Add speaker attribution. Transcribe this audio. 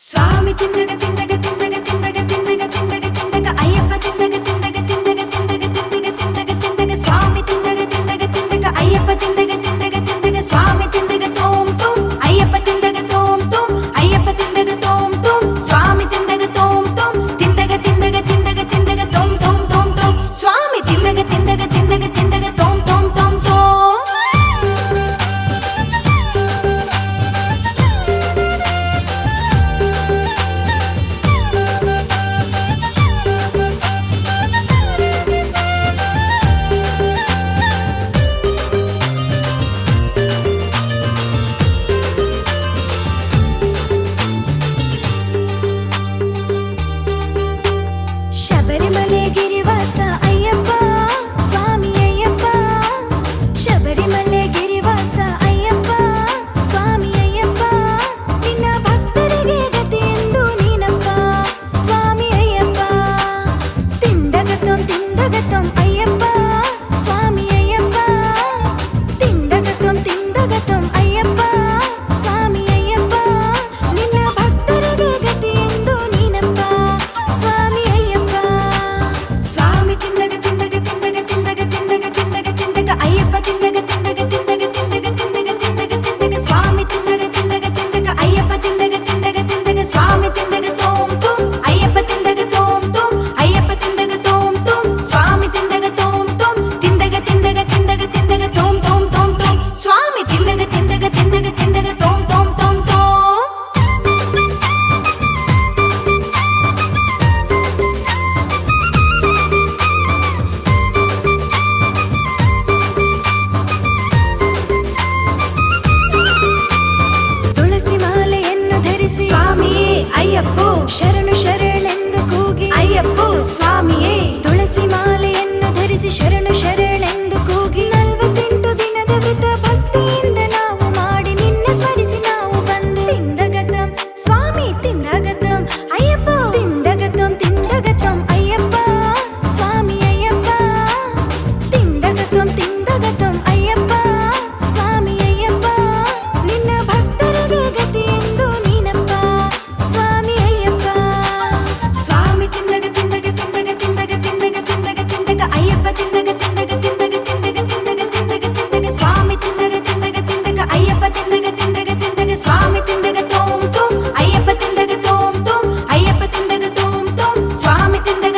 Speaker 1: ಸ್ವಾಮಿ ತಿಂದಗ ತಿಂದಗ ತಿಂದಗ ತಿಂದಗ ತಿಂದಗ ತಿಂದಗ ತಿಂದಗ ಅಯ್ಯಪ್ಪ ತಿಂದಗ ತಿಂದಗ ತಿಂದಗ ತಿಂದಗ ತಿಂದಗ ತಿಂದಗ ತಿಂದಗ ಸ್ವಾಮಿ ತಿಂದಗ ತಿಂದಗ ತಿಂದಗ ಅಯ್ಯಪ್ಪ ತಿಂದಗ ತಿಂದಗ ತಿಂದಗ ಸ್ವಾಮಿ ತಿಂದಗ ತೋಂ ತೋಂ ಅಯ್ಯಪ್ಪ ತಿಂದಗ ತೋಂ ತೋಂ ಅಯ್ಯಪ್ಪ ತಿಂದಗ ತೋಂ ತೋಂ ಸ್ವಾಮಿ ತಿಂದಗ ತೋಂ ತೋಂ ತಿಂದಗ ತಿಂದಗ ತಿಂದಗ ತಿಂದಗ ತೋಂ ತೋಂ ತೋಂ ತೋಂ ಸ್ವಾಮಿ ತಿಂದಗ ತಿಂದಗ ತಿಂದಗ ತಿಂದಗ ತೋಂ ತೋಂ ತೋಂ ತೋಂ ಶಬರಿಮಲೆ ಗಿರಿವಾಸ ಅಯ್ಯಪ್ಪ ಸ್ವಾಮಿ ಅಯ್ಯಪ್ಪ ಶಬರಿಮಲೆ ಗಿರಿವಾಸ ಅಯ್ಯಪ್ಪ ಸ್ವಾಮಿ ಅಯ್ಯಪ್ಪ ನಿನ್ನ ಭಕ್ತರಿಗೆ ಗತಿಯೆಂದು ನೀನಪ್ಪ ಸ್ವಾಮಿ ಅಯ್ಯಪ್ಪ ತಿಂದಗತಂ ಅಯ್ಯಪ್ಪ ಸ್ವಾಮಿ ಅಯ್ಯಪ್ಪ ತಿಂದಗತಂ ಅಯ್ಯಪ್ಪ ಸ್ವಾಮಿ ಅಯ್ಯಪ್ಪ ನಿನ್ನ ಭಕ್ತರಿಗೆ ಗತಿಯೆಂದು ನೀನಪ್ಪ ಸ್ವಾಮಿ ಅಯ್ಯಪ್ಪ ಸ್ವಾಮಿ ತಿಂದಗ ತಿಂದಗ ತಿಂದಗ ತಿಂದಗ ತಿಂದಗ ತಿಂದಗ ತಿಂದಗ ಅಯ್ಯಪ್ಪ ತಿಂದಗ ತಿಂದಗ ತಿಂದಗ ತಿಂದಗ ತಿಂದಗ ತಿಂದಗ ತಿಂದಗ ಸ್ವಾಮಿ ತಿಂದಗ ತಿಂದಗ ತಿಂದಗ ಅಯ್ಯಪ್ಪ ತಿಂದಗ ತಿಂದಗ ತಿಂದಗ ಸ್ವಾಮಿ ತಿಂದಗ ತೋಂ ತೋಂ ಅಯ್ಯಪ್ಪ ತಿಂದಗ ತೋಂ ತೋಂ ಅಯ್ಯಪ್ಪ ತಿಂದಗ ತೋಂ ತೋಂ ಸ್ವಾಮಿ ತಿಂದಗ ತೋಂ ತೋಂ ತಿಂದಗ ತಿಂದಗ ತಿಂದಗ ತಿಂದಗ ತೋಂ ತೋಂ ತೋಂ ತೋಂ ಸ್ವಾಮಿ ತಿಂದಗ ತಿಂದಗ ತಿಂದಗ ತಿಂದಗ ತೋಂ ತೋಂ ತೋಂ ತೋಂ ತುಳಸಿ ಮಾಲೆಯನ್ನು ಧರಿಸಿ ಸ್ವಾಮಿಯೇ ಅಯ್ಯಪ್ಪೋ ಶರಣು ಶರಣೆಂದು ಕೂಗಿ ಅಯ್ಯಪ್ಪೋ ಸ್ವಾಮಿಯೇ ತುಳಸಿ ಮಾಲೆಯನ್ನು ಧರಿಸಿ ಶರಣು ಶರಣೆಂದು ಕೂಗಿ 48 ದಿನದ ವ್ರತ ಭಕ್ತಿಯಿಂದ ನಾವು ಮಾಡಿ ನಿನ್ನ ಸ್ಮರಿಸಿ ನಾವು ಬಂದು ತಿಂದಗತಂ ಸ್ವಾಮಿ ತಿಂದಗತಂ ಅಯ್ಯಪ್ಪ ತಿಂದಗತಂ ಅಯ್ಯಪ್ಪ ಸ್ವಾಮಿ ಅಯ್ಯಪ್ಪ ತಿಂದಗತಂ ಅಯ್ಯಪ್ಪ ಸ್ವಾಮಿ ಅಯ್ಯಪ್ಪ ನಿನ್ನ ಭಕ್ತರಿಗೆ ಗತಿಯೆಂದು ನೀನಪ್ಪ ಸ್ವಾಮಿ ಅಯ್ಯಪ್ಪ ಸ್ವಾಮಿ ತಿಂದಗ ತಿಂದಗ ತಿಂದಗ ತಿಂದಗ ತಿಂದಗ ತಿಂದಗ ತಿಂದಗ ಅಯ್ಯಪ್ಪ ತಿಂದಗ ತಿಂದಗ ತಿಂದಗ ತಿಂದಗ ತಿಂದಗ ತಿಂದಗ ತಿಂದಗ ಸ್ವಾಮಿ ತಿಂದಗ ತಿಂದಗ ತಿಂದಗ ಅಯ್ಯಪ್ಪ ತಿಂದಗ ತಿಂದಗ ತಿಂದಗ ಸ್ವಾಮಿ ತಿಂದಗ ತೋಂ ತೋಂ ಅಯ್ಯಪ್ಪ ತಿಂದಗ ತೋಂ ತೋಂ ಅಯ್ಯಪ್ಪ ತಿಂದಗ ತೋಂ ತೋಂ ಸ್ವಾಮಿ ತಿಂದಗ